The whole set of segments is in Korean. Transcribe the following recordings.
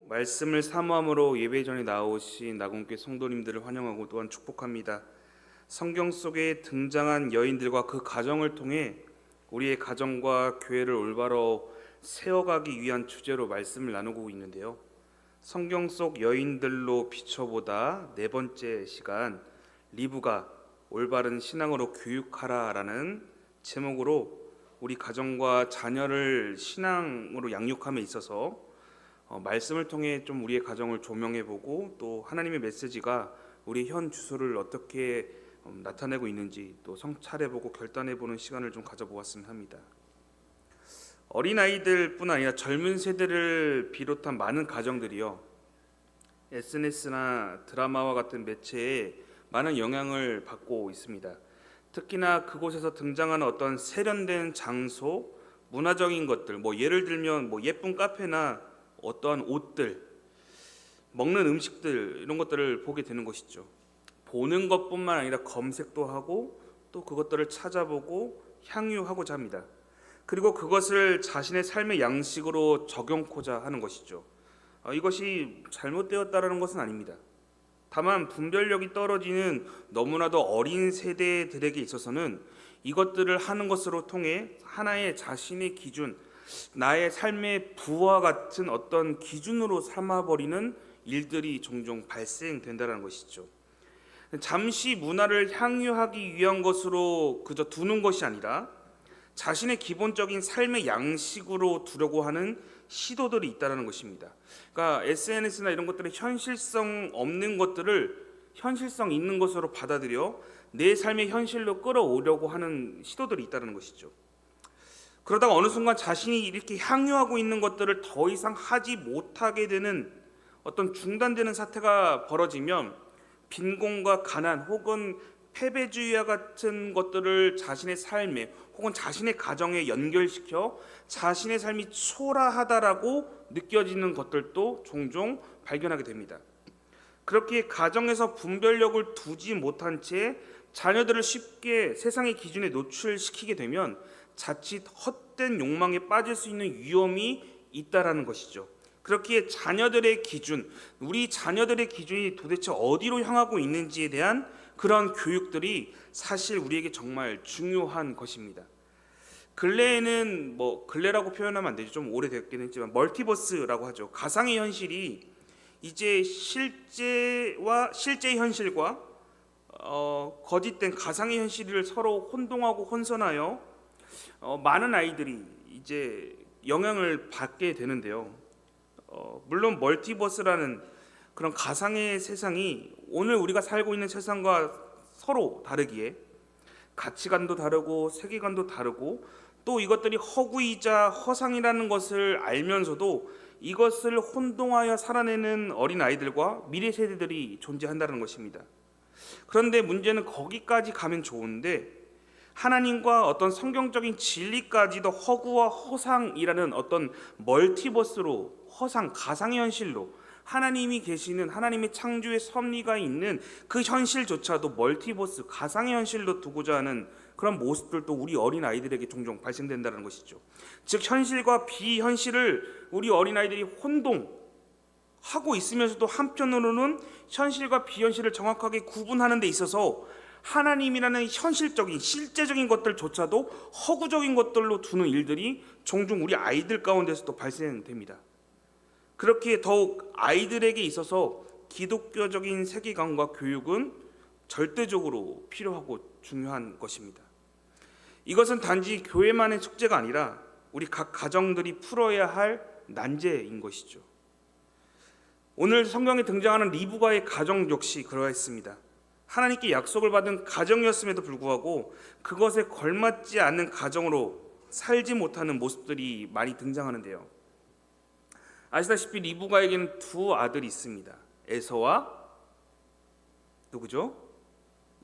말씀을 사모함으로 예배 전에 나오신 나군교 성도님들을 환영하고 또한 축복합니다. 성경 속에 등장한 여인들과 그 가정을 통해 우리의 가정과 교회를 올바로 세워가기 위한 주제로 말씀을 나누고 있는데요. 성경 속 여인들로 비춰보다 네 번째 시간, 리브가 올바른 신앙으로 교육하라라는 제목으로 우리 가정과 자녀를 신앙으로 양육함에 있어서 말씀을 통해 좀 우리의 가정을 조명해보고 또 하나님의 메시지가 우리의 현 주소를 어떻게 나타내고 있는지 또 성찰해보고 결단해보는 시간을 좀 가져보았으면 합니다. 어린아이들뿐 아니라 젊은 세대를 비롯한 많은 가정들이요, SNS나 드라마와 같은 매체에 많은 영향을 받고 있습니다. 특히나 그곳에서 등장하는 어떤 세련된 장소, 문화적인 것들, 예를 들면 예쁜 카페나 어떠한 옷들, 먹는 음식들, 이런 것들을 보게 되는 것이죠. 보는 것뿐만 아니라 검색도 하고 또 그것들을 찾아보고 향유하고자 합니다. 그리고 그것을 자신의 삶의 양식으로 적용코자 하는 것이죠. 이것이 잘못되었다라는 것은 아닙니다. 다만 분별력이 떨어지는 너무나도 어린 세대들에게 있어서는 이것들을 하는 것으로 통해 하나의 자신의 기준, 나의 삶의 부와 같은 어떤 기준으로 삼아버리는 일들이 종종 발생된다는 것이죠. 잠시 문화를 향유하기 위한 것으로 그저 두는 것이 아니라 자신의 기본적인 삶의 양식으로 두려고 하는 시도들이 있다는 것입니다. 그러니까 SNS나 이런 것들은 현실성 없는 것들을 현실성 있는 것으로 받아들여 내 삶의 현실로 끌어오려고 하는 시도들이 있다는 것이죠. 그러다가 어느 순간 자신이 이렇게 향유하고 있는 것들을 더 이상 하지 못하게 되는 어떤 중단되는 사태가 벌어지면 빈곤과 가난 혹은 패배주의와 같은 것들을 자신의 삶에 혹은 자신의 가정에 연결시켜 자신의 삶이 초라하다라고 느껴지는 것들도 종종 발견하게 됩니다. 그렇게 가정에서 분별력을 두지 못한 채 자녀들을 쉽게 세상의 기준에 노출시키게 되면 자칫 헛된 욕망에 빠질 수 있는 위험이 있다라는 것이죠. 그렇기에 자녀들의 기준, 우리 자녀들의 기준이 도대체 어디로 향하고 있는지에 대한 그런 교육들이 사실 우리에게 정말 중요한 것입니다. 근래에는 근래라고 표현하면 안 되죠. 좀 오래됐긴 했지만 멀티버스라고 하죠. 가상의 현실이 이제 실제 현실과 거짓된 가상의 현실을 서로 혼동하고 혼선하여 많은 아이들이 이제 영향을 받게 되는데요. 물론 멀티버스라는 그런 가상의 세상이 오늘 우리가 살고 있는 세상과 서로 다르기에 가치관도 다르고 세계관도 다르고 또 이것들이 허구이자 허상이라는 것을 알면서도 이것을 혼동하여 살아내는 어린 아이들과 미래 세대들이 존재한다는 것입니다. 그런데 문제는 거기까지 가면 좋은데 하나님과 어떤 성경적인 진리까지도 허구와 허상이라는 어떤 멀티버스로 허상, 가상의 현실로 하나님이 계시는 하나님의 창조의 섭리가 있는 그 현실조차도 멀티버스, 가상의 현실로 두고자 하는 그런 모습들도 우리 어린 아이들에게 종종 발생된다는 것이죠. 즉 현실과 비현실을 우리 어린 아이들이 혼동하고 있으면서도 한편으로는 현실과 비현실을 정확하게 구분하는 데 있어서 하나님이라는 현실적인 실제적인 것들조차도 허구적인 것들로 두는 일들이 종종 우리 아이들 가운데서도 발생됩니다. 그렇게 더욱 아이들에게 있어서 기독교적인 세계관과 교육은 절대적으로 필요하고 중요한 것입니다. 이것은 단지 교회만의 숙제가 아니라 우리 각 가정들이 풀어야 할 난제인 것이죠. 오늘 성경에 등장하는 리브가의 가정 역시 그러했습니다. 하나님께 약속을 받은 가정이었음에도 불구하고 그것에 걸맞지 않는 가정으로 살지 못하는 모습들이 많이 등장하는데요. 아시다시피 리브가에게는 두 아들이 있습니다. 에서와 누구죠?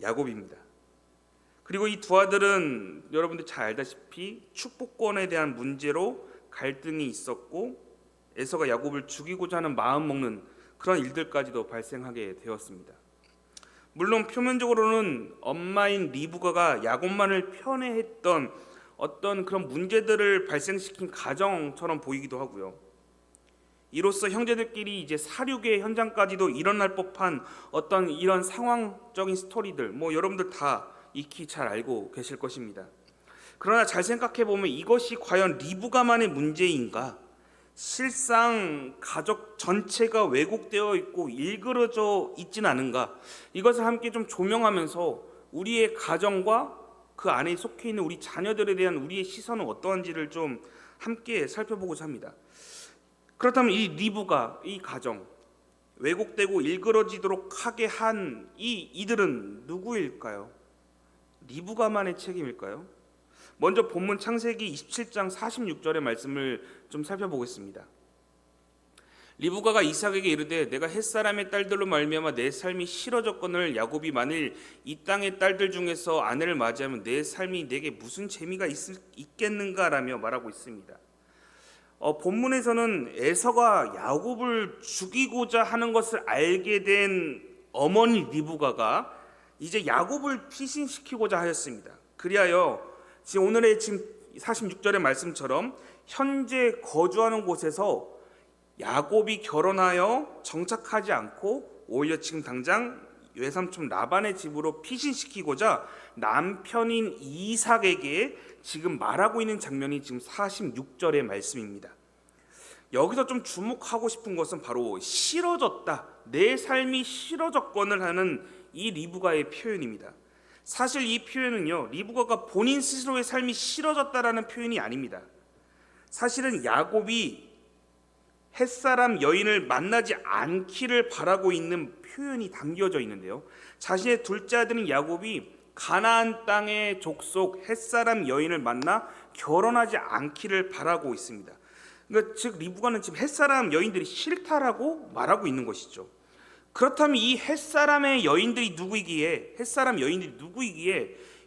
야곱입니다. 그리고 이 두 아들은 여러분들 잘 알다시피 축복권에 대한 문제로 갈등이 있었고 에서가 야곱을 죽이고자 하는 마음 먹는 그런 일들까지도 발생하게 되었습니다. 물론 표면적으로는 엄마인 리브가가 야곱만을 편애했던 어떤 그런 문제들을 발생시킨 가정처럼 보이기도 하고요. 이로써 형제들끼리 이제 살육의 현장까지도 일어날 법한 어떤 이런 상황적인 스토리들, 뭐 여러분들 다 익히 잘 알고 계실 것입니다. 그러나 잘 생각해 보면 이것이 과연 리브가만의 문제인가? 실상 가족 전체가 왜곡되어 있고 일그러져 있지는 않은가? 이것을 함께 좀 조명하면서 우리의 가정과 그 안에 속해 있는 우리 자녀들에 대한 우리의 시선은 어떠한지를 좀 함께 살펴보고자 합니다. 그렇다면 이 리브가, 이 가정, 왜곡되고 일그러지도록 하게 한 이들은 누구일까요? 리브가만의 책임일까요? 먼저 본문 창세기 27장 46절의 말씀을 좀 살펴보겠습니다. 리브가가 이삭에게 이르되 내가 햇사람의 딸들로 말미암아 내 삶이 싫어졌거늘 야곱이 만일 이 땅의 딸들 중에서 아내를 맞이하면 내 삶이 내게 무슨 재미가 있겠는가라며 말하고 있습니다. 본문에서는 에서가 야곱을 죽이고자 하는 것을 알게 된 어머니 리브가가 이제 야곱을 피신시키고자 하였습니다. 그리하여 지금 오늘의 지금 46절의 말씀처럼 현재 거주하는 곳에서 야곱이 결혼하여 정착하지 않고 오히려 지금 당장 외삼촌 라반의 집으로 피신시키고자 남편인 이삭에게 지금 말하고 있는 장면이 지금 46절의 말씀입니다. 여기서 좀 주목하고 싶은 것은 바로 싫어졌다, 내 삶이 싫어졌건을 하는 이 리브가의 표현입니다. 사실 이 표현은요, 리브가가 본인 스스로의 삶이 싫어졌다라는 표현이 아닙니다. 사실은 야곱이 햇사람 여인을 만나지 않기를 바라고 있는 표현이 담겨져 있는데요, 자신의 둘째 아들인 야곱이 가나안 땅의 족속 햇사람 여인을 만나 결혼하지 않기를 바라고 있습니다. 그러니까 즉 리브가는 지금 햇사람 여인들이 싫다라고 말하고 있는 것이죠. 그렇다면 이 햇사람 여인들이 누구이기에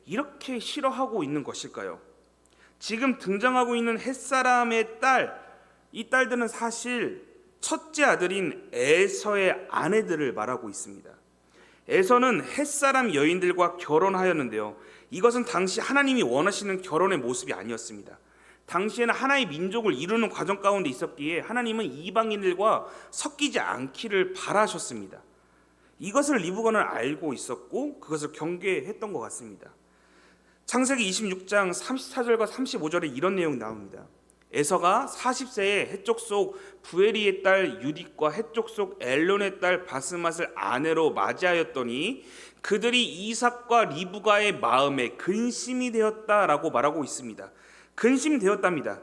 이렇게 싫어하고 있는 것일까요? 지금 등장하고 있는 햇사람의 이 딸들은 사실 첫째 아들인 에서의 아내들을 말하고 있습니다. 에서는 햇사람 여인들과 결혼하였는데요, 이것은 당시 하나님이 원하시는 결혼의 모습이 아니었습니다. 당시에는 하나의 민족을 이루는 과정 가운데 있었기에 하나님은 이방인들과 섞이지 않기를 바라셨습니다. 이것을 리브가는 알고 있었고 그것을 경계했던 것 같습니다. 창세기 26장 34절과 35절에 이런 내용이 나옵니다. 에서가 40세에 헷족 속 부에리의 딸 유딧과 헷족 속 엘론의 딸 바스맛을 아내로 맞이하였더니 그들이 이삭과 리브가의 마음에 근심이 되었다라고 말하고 있습니다. 근심이 되었답니다.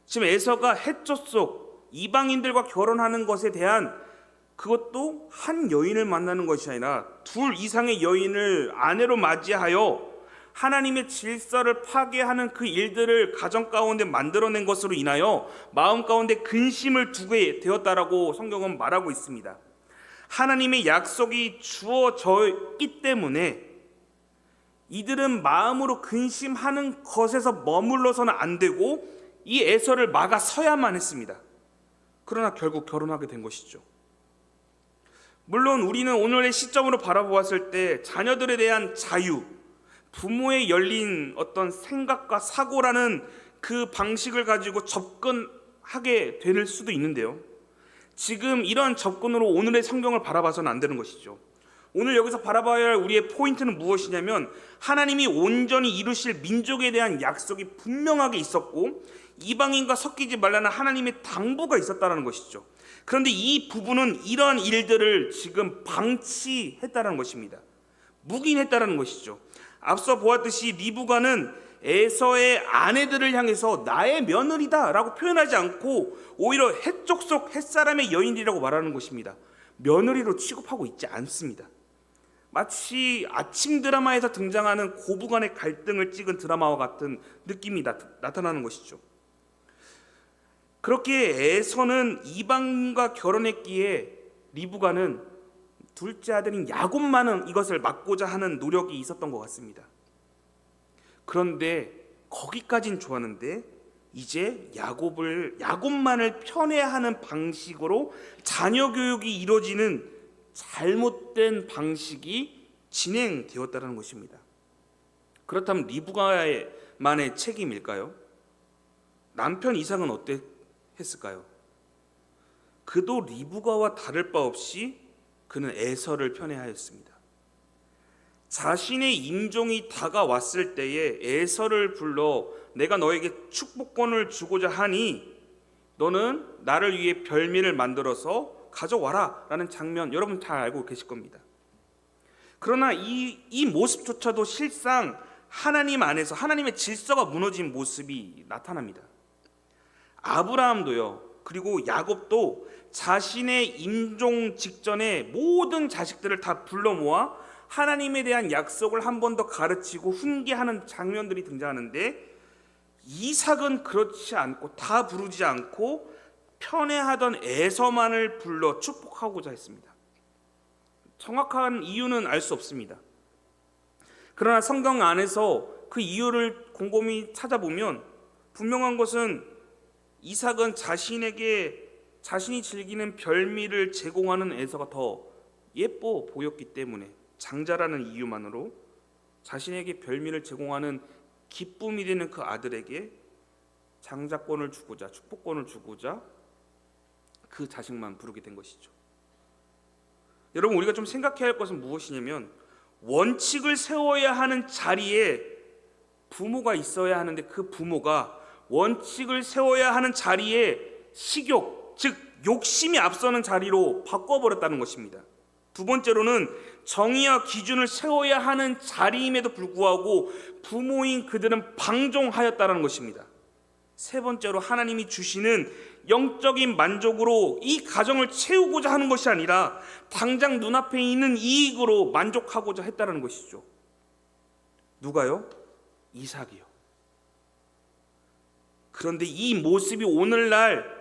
지금 에서가 헷족 속 이방인들과 결혼하는 것에 대한, 그것도 한 여인을 만나는 것이 아니라 둘 이상의 여인을 아내로 맞이하여 하나님의 질서를 파괴하는 그 일들을 가정 가운데 만들어낸 것으로 인하여 마음 가운데 근심을 두게 되었다라고 성경은 말하고 있습니다. 하나님의 약속이 주어져 있기 때문에 이들은 마음으로 근심하는 것에서 머물러서는 안 되고 이 에서를 막아서야만 했습니다. 그러나 결국 결혼하게 된 것이죠. 물론 우리는 오늘의 시점으로 바라보았을 때 자녀들에 대한 자유, 부모의 열린 어떤 생각과 사고라는 그 방식을 가지고 접근하게 될 수도 있는데요, 지금 이러한 접근으로 오늘의 성경을 바라봐서는 안 되는 것이죠. 오늘 여기서 바라봐야 할 우리의 포인트는 무엇이냐면, 하나님이 온전히 이루실 민족에 대한 약속이 분명하게 있었고 이방인과 섞이지 말라는 하나님의 당부가 있었다는 것이죠. 그런데 이 부분은 이러한 일들을 지금 방치했다는 것입니다. 묵인했다는 것이죠. 앞서 보았듯이 리브가는 에서의 아내들을 향해서 나의 며느리다 라고 표현하지 않고 오히려 헷족 속 햇사람의 여인들이라고 말하는 것입니다. 며느리로 취급하고 있지 않습니다. 마치 아침 드라마에서 등장하는 고부간의 갈등을 찍은 드라마와 같은 느낌이 나타나는 것이죠. 그렇게 에서는 이방인과 결혼했기에 리브가는 둘째 아들인 야곱만은 이것을 막고자 하는 노력이 있었던 것 같습니다. 그런데 거기까진 좋았는데 이제 야곱만을 편애하는 방식으로 자녀 교육이 이루어지는 잘못된 방식이 진행되었다는 것입니다. 그렇다면 리브가만의 책임일까요? 남편 이삭은 어땠을까요? 그도 리브가와 다를 바 없이 그는 에서를 편애하였습니다. 자신의 임종이 다가왔을 때에 에서를 불러 내가 너에게 축복권을 주고자 하니 너는 나를 위해 별미를 만들어서 가져와라 라는 장면 여러분 잘 알고 계실 겁니다. 그러나 이 모습조차도 실상 하나님 안에서 하나님의 질서가 무너진 모습이 나타납니다. 아브라함도요, 그리고 야곱도 자신의 임종 직전에 모든 자식들을 다 불러 모아 하나님에 대한 약속을 한 번 더 가르치고 훈계하는 장면들이 등장하는데, 이삭은 그렇지 않고 다 부르지 않고 편애하던 에서만을 불러 축복하고자 했습니다. 정확한 이유는 알 수 없습니다. 그러나 성경 안에서 그 이유를 곰곰이 찾아보면 분명한 것은 이삭은 자신이 즐기는 별미를 제공하는 에서가 더 예뻐 보였기 때문에, 장자라는 이유만으로 자신에게 별미를 제공하는 기쁨이 되는 그 아들에게 장자권을 주고자, 축복권을 주고자 그 자식만 부르게 된 것이죠. 여러분, 우리가 좀 생각해야 할 것은 무엇이냐면, 원칙을 세워야 하는 자리에 부모가 있어야 하는데 그 부모가 원칙을 세워야 하는 자리에 식욕, 즉 욕심이 앞서는 자리로 바꿔버렸다는 것입니다. 두 번째로는 정의와 기준을 세워야 하는 자리임에도 불구하고 부모인 그들은 방종하였다는 것입니다. 세 번째로 하나님이 주시는 영적인 만족으로 이 가정을 채우고자 하는 것이 아니라 당장 눈앞에 있는 이익으로 만족하고자 했다는 것이죠. 누가요? 이삭이요. 그런데 이 모습이 오늘날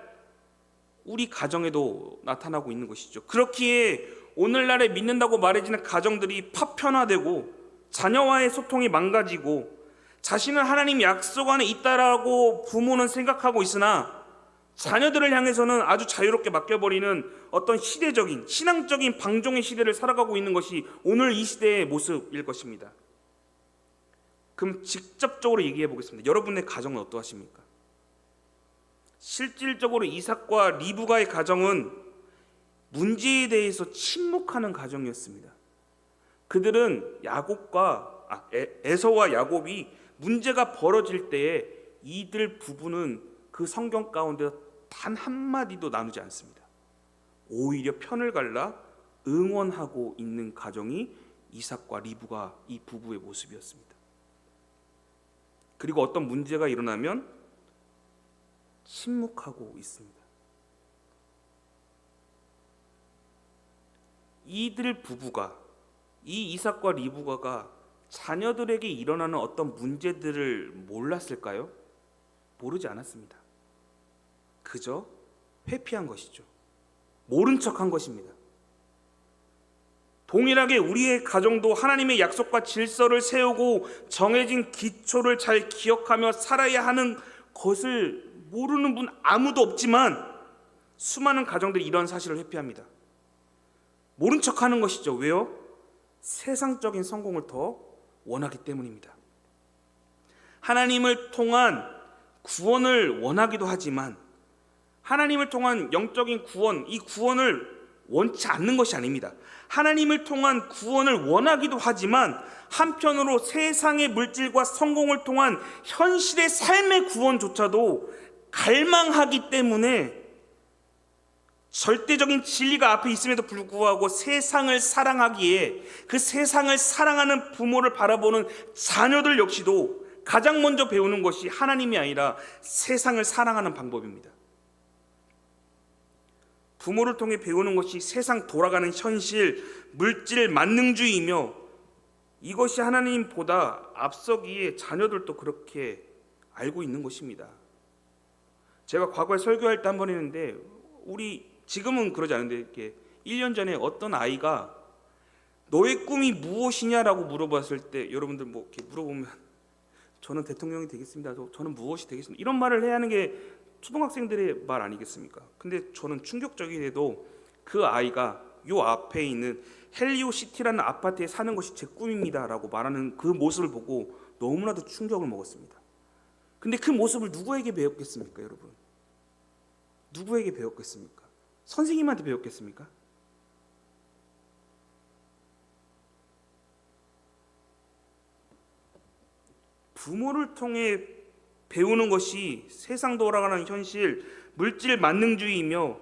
우리 가정에도 나타나고 있는 것이죠. 그렇기에 오늘날에 믿는다고 말해지는 가정들이 파편화되고 자녀와의 소통이 망가지고 자신은 하나님 약속 안에 있다라고 부모는 생각하고 있으나 자녀들을 향해서는 아주 자유롭게 맡겨버리는 어떤 시대적인 신앙적인 방종의 시대를 살아가고 있는 것이 오늘 이 시대의 모습일 것입니다. 그럼 직접적으로 얘기해 보겠습니다. 여러분의 가정은 어떠하십니까? 실질적으로 이삭과 리브가의 가정은 문제에 대해서 침묵하는 가정이었습니다. 그들은 에서와 야곱이 문제가 벌어질 때에 이들 부부는 그 성경 가운데 단 한마디도 나누지 않습니다. 오히려 편을 갈라 응원하고 있는 가정이 이삭과 리브가 이 부부의 모습이었습니다. 그리고 어떤 문제가 일어나면 침묵하고 있습니다. 이들 부부가, 이 이삭과 리브가가 자녀들에게 일어나는 어떤 문제들을 몰랐을까요? 모르지 않았습니다. 그저 회피한 것이죠. 모른 척한 것입니다. 동일하게 우리의 가정도 하나님의 약속과 질서를 세우고 정해진 기초를 잘 기억하며 살아야 하는 것을 모르는 분 아무도 없지만 수많은 가정들이 이런 사실을 회피합니다. 모른 척하는 것이죠. 왜요? 세상적인 성공을 더 원하기 때문입니다. 하나님을 통한 구원을 원하기도 하지만 하나님을 통한 영적인 구원, 이 구원을 원치 않는 것이 아닙니다. 하나님을 통한 구원을 원하기도 하지만 한편으로 세상의 물질과 성공을 통한 현실의 삶의 구원조차도 갈망하기 때문에 절대적인 진리가 앞에 있음에도 불구하고 세상을 사랑하기에 그 세상을 사랑하는 부모를 바라보는 자녀들 역시도 가장 먼저 배우는 것이 하나님이 아니라 세상을 사랑하는 방법입니다. 부모를 통해 배우는 것이 세상 돌아가는 현실, 물질 만능주의이며 이것이 하나님보다 앞서기에 자녀들도 그렇게 알고 있는 것입니다. 제가 과거에 설교할 때 한 번 했는데 지금은 그러지 않은데 이렇게 1년 전에 어떤 아이가 너의 꿈이 무엇이냐라고 물어봤을 때 여러분들 뭐 이렇게 물어보면 저는 대통령이 되겠습니다. 저는 무엇이 되겠습니다. 이런 말을 해야 하는 게 초등학생들의 말 아니겠습니까? 근데 저는 충격적이게도 그 아이가 요 앞에 있는 헬리오시티라는 아파트에 사는 것이 제 꿈입니다라고 말하는 그 모습을 보고 너무나도 충격을 먹었습니다. 근데 그 모습을 누구에게 배웠겠습니까, 여러분? 누구에게 배웠겠습니까? 선생님한테 배웠겠습니까? 부모를 통해 배우는 것이 세상 돌아가는 현실, 물질 만능주의이며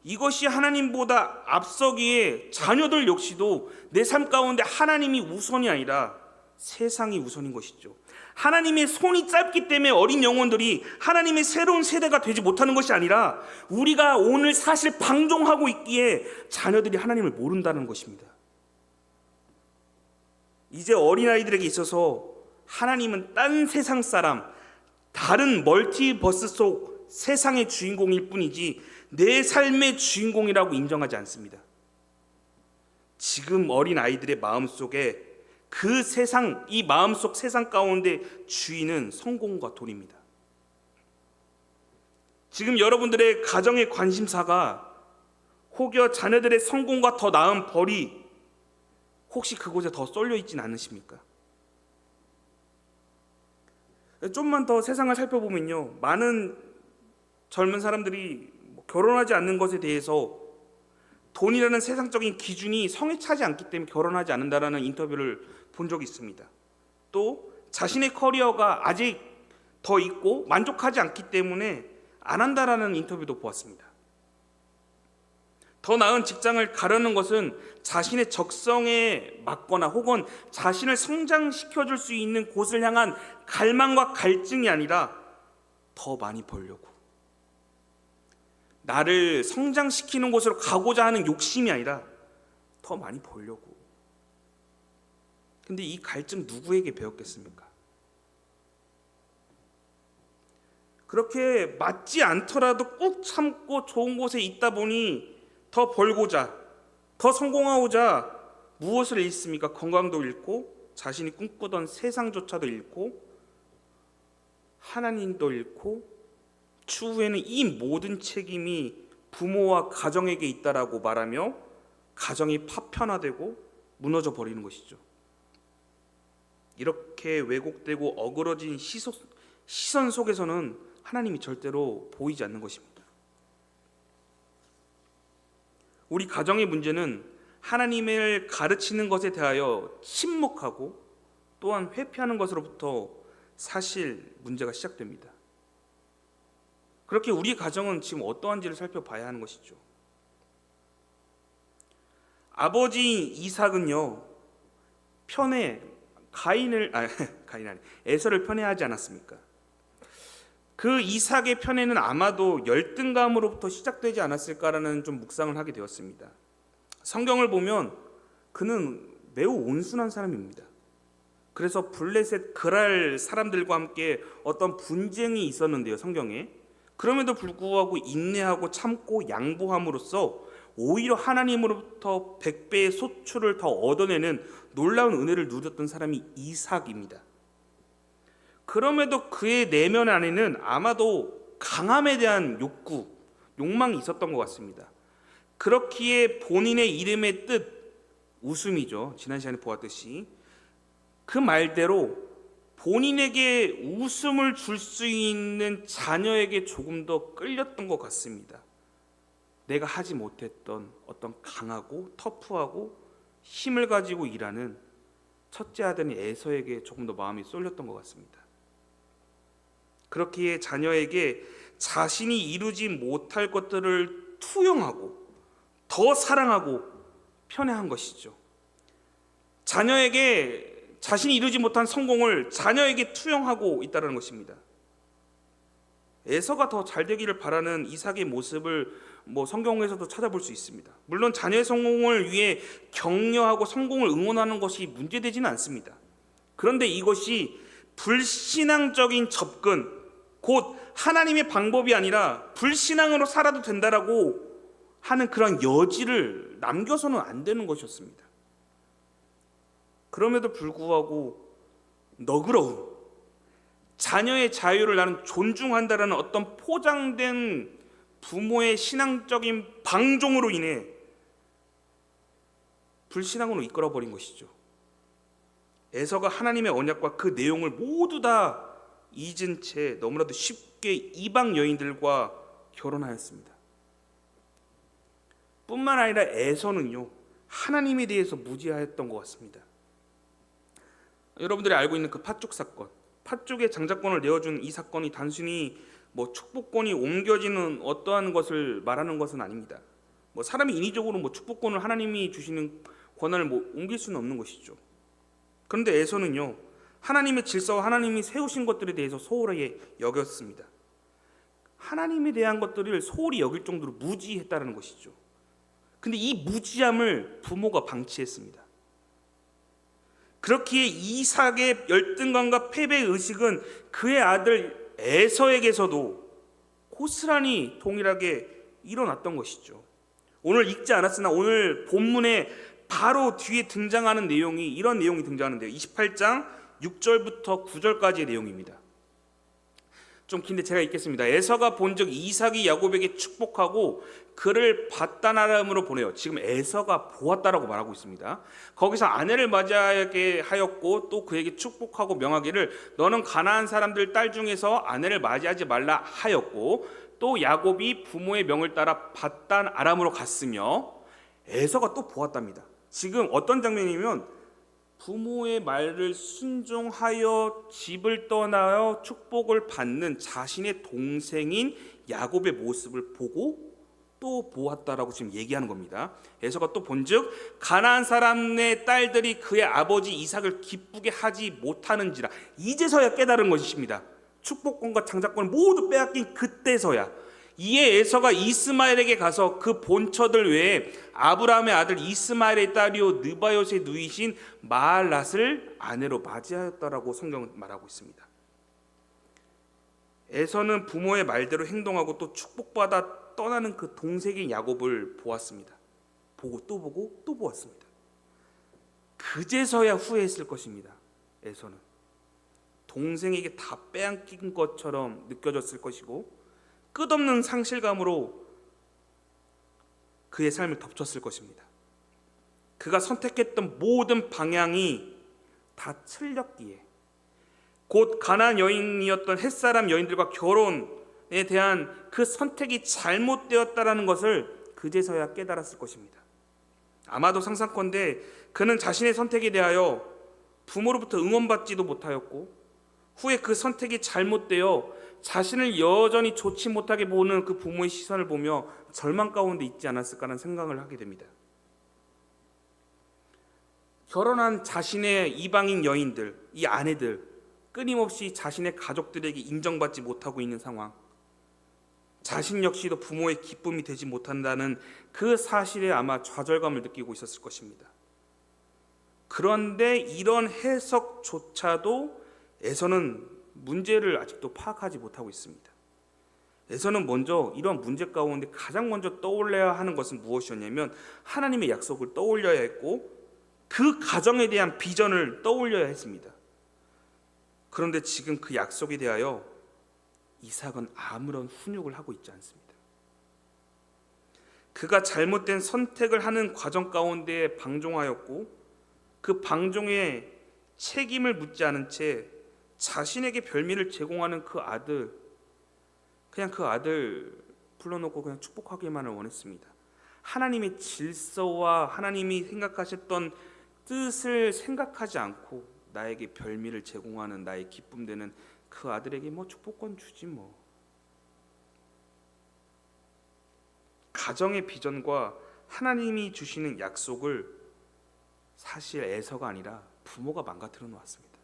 이것이 하나님보다 앞서기에 자녀들 역시도 내 삶 가운데 하나님이 우선이 아니라 세상이 우선인 것이죠. 하나님의 손이 짧기 때문에 어린 영혼들이 하나님의 새로운 세대가 되지 못하는 것이 아니라 우리가 오늘 사실 방종하고 있기에 자녀들이 하나님을 모른다는 것입니다. 이제 어린아이들에게 있어서 하나님은 딴 세상 사람, 다른 멀티버스 속 세상의 주인공일 뿐이지 내 삶의 주인공이라고 인정하지 않습니다. 지금 어린아이들의 마음속에 그 세상, 이 마음속 세상 가운데 주인은 성공과 돈입니다. 지금 여러분들의 가정의 관심사가 혹여 자녀들의 성공과 더 나은 벌이 혹시 그곳에 더 쏠려 있진 않으십니까? 좀만 더 세상을 살펴보면요, 많은 젊은 사람들이 결혼하지 않는 것에 대해서 돈이라는 세상적인 기준이 성에 차지 않기 때문에 결혼하지 않는다라는 인터뷰를 본 적이 있습니다. 또 자신의 커리어가 아직 더 있고 만족하지 않기 때문에 안 한다라는 인터뷰도 보았습니다. 더 나은 직장을 가려는 것은 자신의 적성에 맞거나 혹은 자신을 성장시켜줄 수 있는 곳을 향한 갈망과 갈증이 아니라 더 많이 벌려고, 나를 성장시키는 곳으로 가고자 하는 욕심이 아니라 더 많이 벌려고. 근데 이 갈증 누구에게 배웠겠습니까? 그렇게 맞지 않더라도 꾹 참고 좋은 곳에 있다 보니 더 벌고자, 더 성공하고자 무엇을 잃습니까? 건강도 잃고 자신이 꿈꾸던 세상조차도 잃고 하나님도 잃고 추후에는 이 모든 책임이 부모와 가정에게 있다라고 말하며 가정이 파편화되고 무너져 버리는 것이죠. 이렇게 왜곡되고 어그러진 시선 속에서는 하나님이 절대로 보이지 않는 것입니다. 우리 가정의 문제는 하나님을 가르치는 것에 대하여 침묵하고 또한 회피하는 것으로부터 사실 문제가 시작됩니다. 그렇게 우리 가정은 지금 어떠한지를 살펴봐야 하는 것이죠. 아버지 이삭은요, 에서를 편애하지 않았습니까? 그 이삭의 편애는 아마도 열등감으로부터 시작되지 않았을까라는 좀 묵상을 하게 되었습니다. 성경을 보면 그는 매우 온순한 사람입니다. 그래서 블레셋 그랄 사람들과 함께 어떤 분쟁이 있었는데요, 성경에. 그럼에도 불구하고 인내하고 참고 양보함으로써 오히려 하나님으로부터 100배의 소출을 더 얻어내는 놀라운 은혜를 누렸던 사람이 이삭입니다. 그럼에도 그의 내면 안에는 아마도 강함에 대한 욕망이 있었던 것 같습니다. 그렇기에 본인의 이름의 뜻, 웃음이죠. 지난 시간에 보았듯이 그 말대로 본인에게 웃음을 줄 수 있는 자녀에게 조금 더 끌렸던 것 같습니다. 내가 하지 못했던 어떤 강하고 터프하고 힘을 가지고 일하는 첫째 아들인 에서에게 조금 더 마음이 쏠렸던 것 같습니다. 그렇기에 자녀에게 자신이 이루지 못할 것들을 투영하고 더 사랑하고 편애한 것이죠. 자녀에게 자신이 이루지 못한 성공을 자녀에게 투영하고 있다는 것입니다. 에서가 더 잘 되기를 바라는 이삭의 모습을 성경에서도 찾아볼 수 있습니다. 물론 자녀의 성공을 위해 격려하고 성공을 응원하는 것이 문제되지는 않습니다. 그런데 이것이 불신앙적인 접근, 곧 하나님의 방법이 아니라 불신앙으로 살아도 된다라고 하는 그런 여지를 남겨서는 안 되는 것이었습니다. 그럼에도 불구하고 너그러운 자녀의 자유를 나는 존중한다라는 어떤 포장된 부모의 신앙적인 방종으로 인해 불신앙으로 이끌어버린 것이죠. 에서가 하나님의 언약과 그 내용을 모두 다 잊은 채 너무나도 쉽게 이방 여인들과 결혼하였습니다. 뿐만 아니라 에서는요, 하나님에 대해서 무지하였던 것 같습니다. 여러분들이 알고 있는 그 팥죽 사건, 팥죽의 장자권을 내어준 이 사건이 단순히 축복권이 옮겨지는 어떠한 것을 말하는 것은 아닙니다. 사람이 인위적으로 축복권을 하나님이 주시는 권한을 옮길 수는 없는 것이죠. 그런데 에서는요, 하나님의 질서와 하나님이 세우신 것들에 대해서 소홀하게 여겼습니다. 하나님에 대한 것들을 소홀히 여길 정도로 무지했다는 것이죠. 근데 이 무지함을 부모가 방치했습니다. 그렇기에 이삭의 열등감과 패배의식은 그의 아들 에서에게서도 고스란히 동일하게 일어났던 것이죠. 오늘 읽지 않았으나 오늘 본문에 바로 뒤에 등장하는 내용이 이런 내용이 등장하는데요. 28장 6절부터 9절까지의 내용입니다. 좀 긴데 제가 읽겠습니다. 에서가 본즉 이삭이 야곱에게 축복하고 그를 받단 아람으로 보내요. 지금 에서가 보았다라고 말하고 있습니다. 거기서 아내를 맞이하게 하였고 또 그에게 축복하고 명하기를 너는 가나안 사람들 딸 중에서 아내를 맞이하지 말라 하였고 또 야곱이 부모의 명을 따라 받단 아람으로 갔으며 에서가 또 보았답니다. 지금 어떤 장면이면 부모의 말을 순종하여 집을 떠나여 축복을 받는 자신의 동생인 야곱의 모습을 보고 또 보았다라고 지금 얘기하는 겁니다. 에서가 또 본즉 가나안 사람의 딸들이 그의 아버지 이삭을 기쁘게 하지 못하는지라 이제서야 깨달은 것이십니다. 축복권과 장자권을 모두 빼앗긴 그때서야. 이에 에서가 이스마엘에게 가서 그 본처들 외에 아브라함의 아들 이스마엘의 딸이요 느바요스의 누이신 마할랏을 아내로 맞이하였다라고 성경은 말하고 있습니다. 에서는 부모의 말대로 행동하고 또 축복받아 떠나는 그 동생인 야곱을 보았습니다. 보고 또 보았습니다. 그제서야 후회했을 것입니다. 에서는 동생에게 다 빼앗긴 것처럼 느껴졌을 것이고 끝없는 상실감으로 그의 삶을 덮쳤을 것입니다. 그가 선택했던 모든 방향이 다 틀렸기에 곧 가나안 여인이었던 햇사람 여인들과 결혼에 대한 그 선택이 잘못되었다라는 것을 그제서야 깨달았을 것입니다. 아마도 상상컨대 그는 자신의 선택에 대하여 부모로부터 응원받지도 못하였고 후에 그 선택이 잘못되어 자신을 여전히 좋지 못하게 보는 그 부모의 시선을 보며 절망 가운데 있지 않았을까라는 생각을 하게 됩니다. 결혼한 자신의 이방인 여인들, 이 아내들 끊임없이 자신의 가족들에게 인정받지 못하고 있는 상황, 자신 역시도 부모의 기쁨이 되지 못한다는 그 사실에 아마 좌절감을 느끼고 있었을 것입니다. 그런데 이런 해석조차도 에서는 문제를 아직도 파악하지 못하고 있습니다. 에서는 먼저 이런 문제 가운데 가장 먼저 떠올려야 하는 것은 무엇이었냐면 하나님의 약속을 떠올려야 했고 그 가정에 대한 비전을 떠올려야 했습니다. 그런데 지금 그 약속에 대하여 이삭은 아무런 훈육을 하고 있지 않습니다. 그가 잘못된 선택을 하는 과정 가운데 방종하였고 그 방종에 책임을 묻지 않은 채 자신에게 별미를 제공하는 그 아들, 그냥 그 아들 불러놓고 그냥 축복하기만을 원했습니다. 하나님의 질서와 하나님이 생각하셨던 뜻을 생각하지 않고 나에게 별미를 제공하는 나의 기쁨 되는 그 아들에게 축복권 주지 뭐. 가정의 비전과 하나님이 주시는 약속을 사실 에서가 아니라 부모가 망가뜨려 놓았습니다.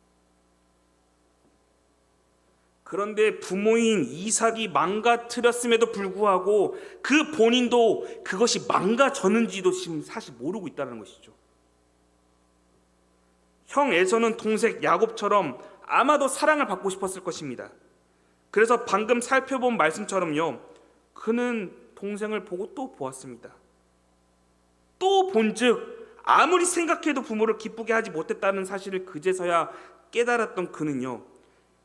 그런데 부모인 이삭이 망가뜨렸음에도 불구하고 그 본인도 그것이 망가졌는지도 지금 사실 모르고 있다는 것이죠. 형 에서는 동생 야곱처럼 아마도 사랑을 받고 싶었을 것입니다. 그래서 방금 살펴본 말씀처럼요, 그는 동생을 보고 또 보았습니다. 또 본즉 아무리 생각해도 부모를 기쁘게 하지 못했다는 사실을 그제서야 깨달았던 그는요,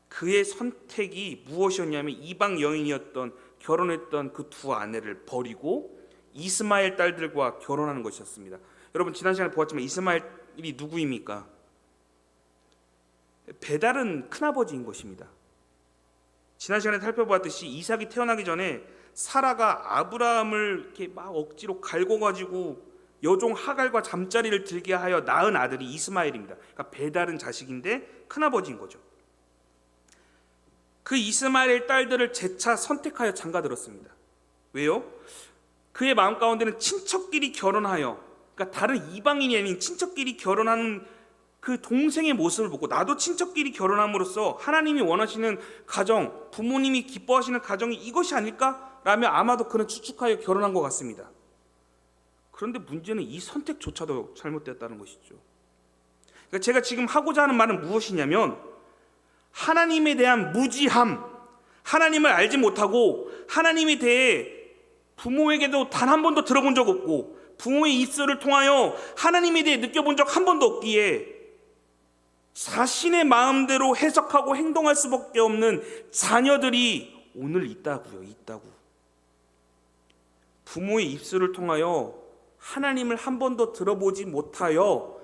그의 선택이 무엇이었냐면 이방 여인이었던 결혼했던 그 두 아내를 버리고 이스마엘 딸들과 결혼하는 것이었습니다. 여러분 지난 시간에 보았지만 이스마엘이 누구입니까? 베달은 큰아버지인 것입니다. 지난 시간에 살펴보았듯이 이삭이 태어나기 전에 사라가 아브라함을 이렇게 막 억지로 갈궈가지고 여종 하갈과 잠자리를 들게 하여 낳은 아들이 이스마엘입니다. 그러니까 배다른 자식인데 큰아버지인 거죠. 그 이스마엘 딸들을 재차 선택하여 장가들었습니다. 왜요? 그의 마음 가운데는 친척끼리 결혼하여, 그러니까 다른 이방인이 아닌 친척끼리 결혼하는 그 동생의 모습을 보고 나도 친척끼리 결혼함으로써 하나님이 원하시는 가정, 부모님이 기뻐하시는 가정이 이것이 아닐까라며 아마도 그는 추측하여 결혼한 것 같습니다. 그런데 문제는 이 선택조차도 잘못되었다는 것이죠. 그러니까 제가 지금 하고자 하는 말은 무엇이냐면, 하나님에 대한 무지함, 하나님을 알지 못하고 하나님에 대해 부모에게도 단 한 번도 들어본 적 없고 부모의 입술을 통하여 하나님에 대해 느껴본 적 한 번도 없기에 자신의 마음대로 해석하고 행동할 수밖에 없는 자녀들이 오늘 있다고요. 있다고. 부모의 입술을 통하여 하나님을 한 번도 들어보지 못하여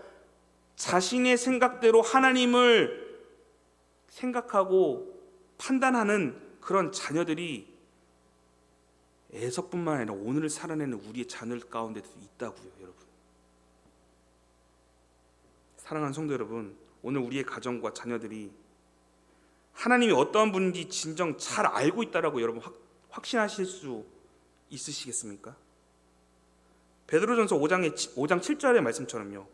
자신의 생각대로 하나님을 생각하고 판단하는 그런 자녀들이 에서뿐만 아니라 오늘을 살아내는 우리의 자녀 가운데도 있다고요. 여러분, 사랑하는 성도 여러분, 오늘 우리의 가정과 자녀들이 하나님이 어떠한 분인지 진정 잘 알고 있다라고 여러분 확신하실 수 있으시겠습니까? 베드로전서 5장 7절의 말씀처럼요,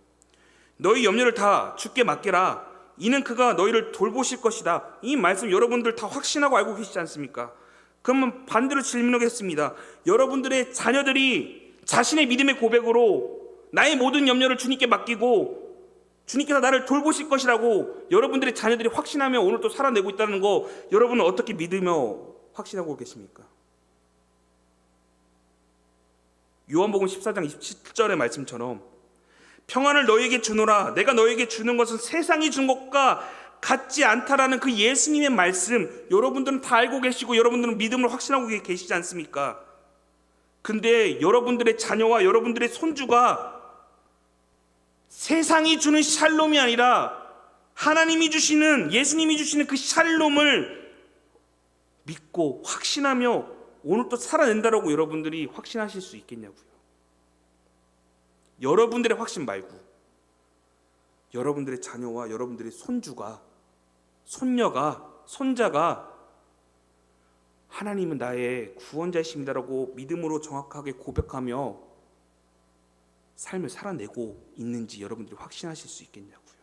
너희 염려를 다 주께 맡기라, 이는 그가 너희를 돌보실 것이다. 이 말씀 여러분들 다 확신하고 알고 계시지 않습니까? 그러면 반대로 질문하겠습니다. 여러분들의 자녀들이 자신의 믿음의 고백으로 나의 모든 염려를 주님께 맡기고 주님께서 나를 돌보실 것이라고 여러분들의 자녀들이 확신하며 오늘 또 살아내고 있다는 거, 여러분은 어떻게 믿으며 확신하고 계십니까? 요한복음 14장 27절의 말씀처럼 평안을 너희에게 주노라, 내가 너희에게 주는 것은 세상이 준 것과 같지 않다라는 그 예수님의 말씀, 여러분들은 다 알고 계시고 여러분들은 믿음을 확신하고 계시지 않습니까? 근데 여러분들의 자녀와 여러분들의 손주가 세상이 주는 샬롬이 아니라 하나님이 주시는, 예수님이 주시는 그 샬롬을 믿고 확신하며 오늘 또 살아낸다라고 여러분들이 확신하실 수 있겠냐고요. 여러분들의 확신 말고 여러분들의 자녀와 여러분들의 손주가, 손녀가, 손자가 하나님은 나의 구원자이십니다라고 믿음으로 정확하게 고백하며 삶을 살아내고 있는지 여러분들이 확신하실 수 있겠냐고요.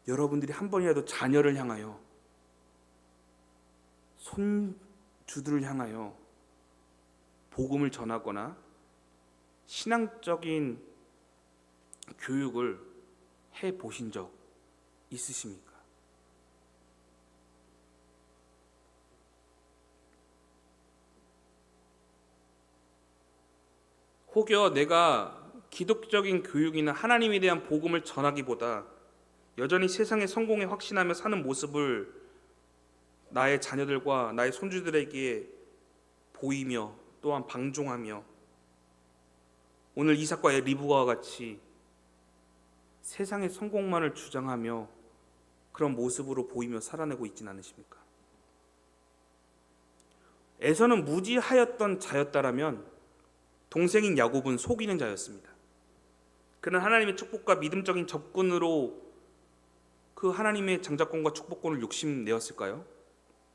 여러분들이 한 번이라도 자녀를 향하여, 손주들을 향하여 복음을 전하거나 신앙적인 교육을 해 보신 적 있으십니까? 혹여 내가 기독적인 교육이나 하나님에 대한 복음을 전하기보다 여전히 세상의 성공에 확신하며 사는 모습을 나의 자녀들과 나의 손주들에게 보이며 또한 방종하며 오늘 이삭과 리브가와 같이 세상의 성공만을 주장하며 그런 모습으로 보이며 살아내고 있지는 않으십니까? 에서는 무지하였던 자였다라면 동생인 야곱은 속이는 자였습니다. 그는 하나님의 축복과 믿음적인 접근으로 그 하나님의 장자권과 축복권을 욕심내었을까요?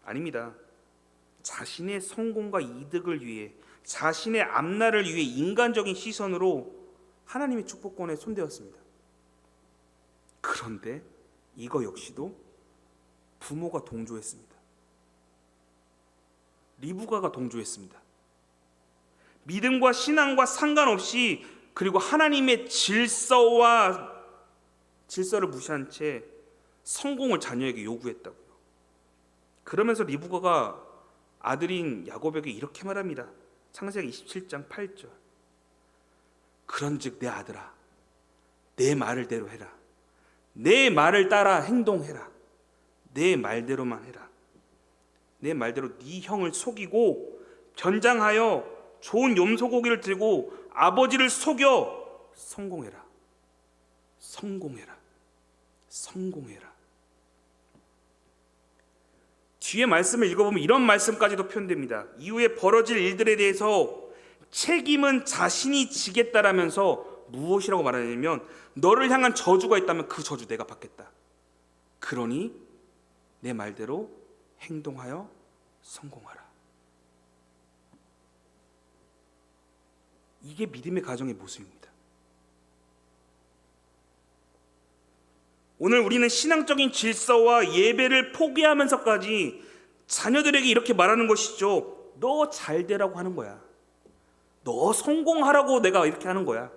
아닙니다. 자신의 성공과 이득을 위해, 자신의 앞날을 위해 인간적인 시선으로 하나님의 축복권에 손대었습니다. 그런데 이거 역시도 부모가 동조했습니다. 리브가가 동조했습니다. 믿음과 신앙과 상관없이, 그리고 하나님의 질서를 무시한 채 성공을 자녀에게 요구했다고요. 그러면서 리브가가 아들인 야곱에게 이렇게 말합니다. 창세기 27장 8절. 그런즉 내 아들아, 내 말을 대로 해라. 내 말을 따라 행동해라. 내 말대로만 해라. 내 말대로 네 형을 속이고 변장하여 좋은 염소고기를 들고 아버지를 속여 성공해라. 성공해라. 성공해라. 뒤에 말씀을 읽어보면 이런 말씀까지도 표현됩니다. 이후에 벌어질 일들에 대해서 책임은 자신이 지겠다라면서 무엇이라고 말하냐면 너를 향한 저주가 있다면 그 저주 내가 받겠다. 그러니 내 말대로 행동하여 성공하라. 이게 믿음의 가정의 모습입니다. 오늘 우리는 신앙적인 질서와 예배를 포기하면서까지 자녀들에게 이렇게 말하는 것이죠. 너 잘 되라고 하는 거야. 너 성공하라고 내가 이렇게 하는 거야.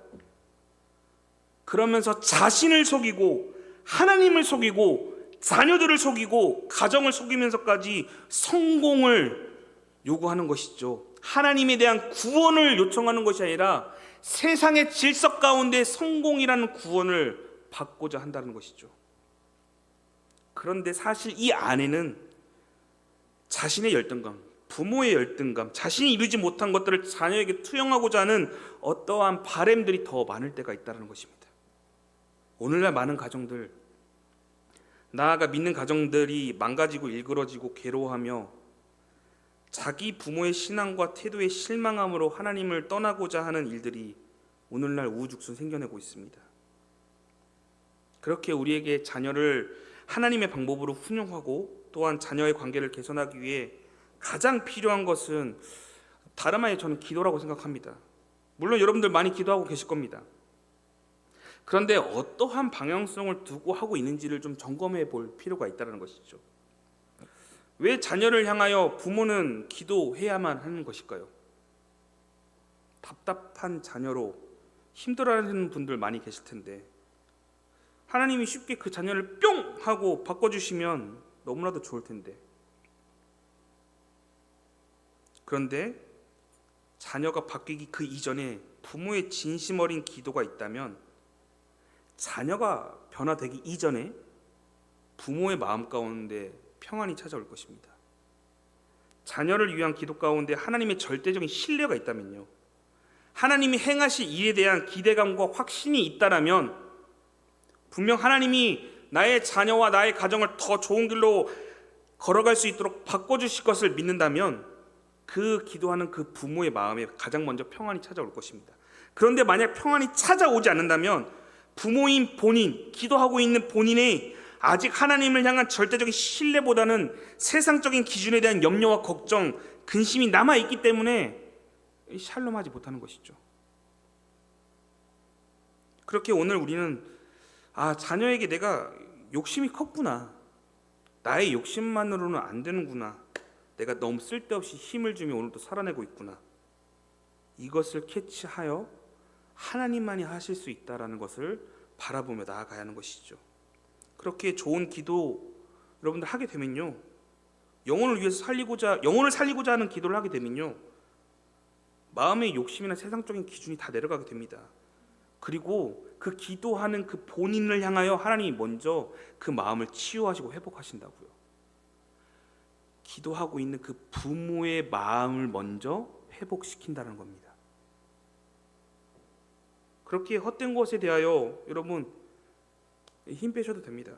그러면서 자신을 속이고 하나님을 속이고 자녀들을 속이고 가정을 속이면서까지 성공을 요구하는 것이죠. 하나님에 대한 구원을 요청하는 것이 아니라 세상의 질서 가운데 성공이라는 구원을 받고자 한다는 것이죠. 그런데 사실 이 안에는 자신의 열등감, 부모의 열등감, 자신이 이루지 못한 것들을 자녀에게 투영하고자 하는 어떠한 바램들이 더 많을 때가 있다는 것입니다. 오늘날 많은 가정들, 나아가 믿는 가정들이 망가지고 일그러지고 괴로워하며 자기 부모의 신앙과 태도에 실망함으로 하나님을 떠나고자 하는 일들이 오늘날 우후죽순 생겨내고 있습니다. 그렇게 우리에게 자녀를 하나님의 방법으로 훈용하고 또한 자녀의 관계를 개선하기 위해 가장 필요한 것은 다름 아니라 저는 기도라고 생각합니다. 물론 여러분들 많이 기도하고 계실 겁니다. 그런데 어떠한 방향성을 두고 하고 있는지를 좀 점검해 볼 필요가 있다는 것이죠. 왜 자녀를 향하여 부모는 기도해야만 하는 것일까요? 답답한 자녀로 힘들어하는 분들 많이 계실 텐데 하나님이 쉽게 그 자녀를 뿅 하고 바꿔주시면 너무나도 좋을 텐데, 그런데 자녀가 바뀌기 그 이전에 부모의 진심 어린 기도가 있다면 자녀가 변화되기 이전에 부모의 마음 가운데 평안이 찾아올 것입니다. 자녀를 위한 기도 가운데 하나님의 절대적인 신뢰가 있다면요, 하나님이 행하실 일에 대한 기대감과 확신이 있다라면 분명 하나님이 나의 자녀와 나의 가정을 더 좋은 길로 걸어갈 수 있도록 바꿔주실 것을 믿는다면 그 기도하는 그 부모의 마음에 가장 먼저 평안이 찾아올 것입니다. 그런데 만약 평안이 찾아오지 않는다면 부모인 본인, 기도하고 있는 본인의 아직 하나님을 향한 절대적인 신뢰보다는 세상적인 기준에 대한 염려와 걱정, 근심이 남아있기 때문에 샬롬하지 못하는 것이죠. 그렇게 오늘 우리는 자녀에게 내가 욕심이 컸구나, 나의 욕심만으로는 안 되는구나, 내가 너무 쓸데없이 힘을 주며 오늘도 살아내고 있구나, 이것을 캐치하여 하나님만이 하실 수 있다라는 것을 바라보며 나아가야 하는 것이죠. 그렇게 좋은 기도 여러분들 하게 되면요, 영혼을 살리고자 하는 기도를 하게 되면요, 마음의 욕심이나 세상적인 기준이 다 내려가게 됩니다. 그리고 그 기도하는 그 본인을 향하여 하나님이 먼저 그 마음을 치유하시고 회복하신다고요. 기도하고 있는 그 부모의 마음을 먼저 회복시킨다는 겁니다. 그렇게 헛된 것에 대하여 여러분 힘 빼셔도 됩니다.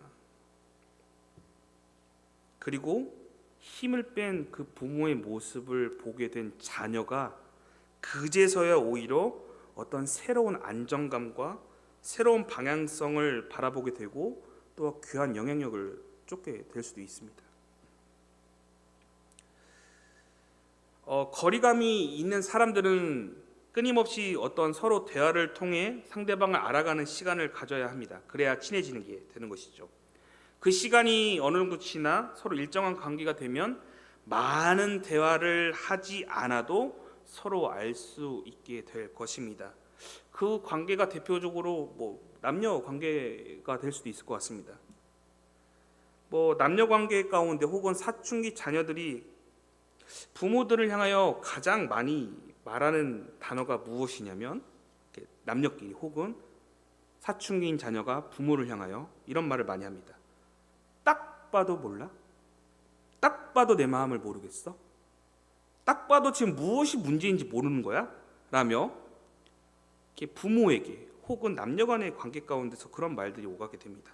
그리고 힘을 뺀 그 부모의 모습을 보게 된 자녀가 그제서야 오히려 어떤 새로운 안정감과 새로운 방향성을 바라보게 되고 또 귀한 영향력을 쫓게 될 수도 있습니다. 거리감이 있는 사람들은 끊임없이 어떤 서로 대화를 통해 상대방을 알아가는 시간을 가져야 합니다. 그래야 친해지는 게 되는 것이죠. 그 시간이 어느 정도 지나 서로 일정한 관계가 되면 많은 대화를 하지 않아도 서로 알 수 있게 될 것입니다. 그 관계가 대표적으로 남녀 관계가 될 수도 있을 것 같습니다. 남녀 관계 가운데 혹은 사춘기 자녀들이 부모들을 향하여 가장 많이 말하는 단어가 무엇이냐면, 남녀끼리 혹은 사춘기인 자녀가 부모를 향하여 이런 말을 많이 합니다. 딱 봐도 몰라? 딱 봐도 내 마음을 모르겠어? 딱 봐도 지금 무엇이 문제인지 모르는 거야? 라며 부모에게 혹은 남녀간의 관계 가운데서 그런 말들이 오가게 됩니다.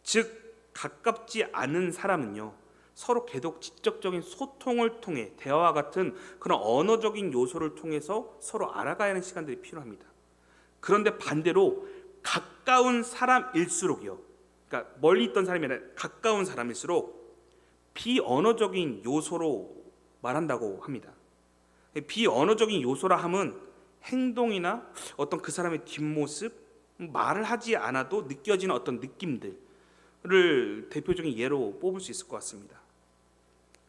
즉 가깝지 않은 사람은요, 서로 계속 직접적인 소통을 통해 대화와 같은 그런 언어적인 요소를 통해서 서로 알아가야 하는 시간들이 필요합니다. 그런데 반대로 가까운 사람일수록요, 그러니까 멀리 있던 사람이 아니라 가까운 사람일수록 비언어적인 요소로 말한다고 합니다. 비언어적인 요소라 함은 행동이나 어떤 그 사람의 뒷모습, 말을 하지 않아도 느껴지는 어떤 느낌들을 대표적인 예로 뽑을 수 있을 것 같습니다.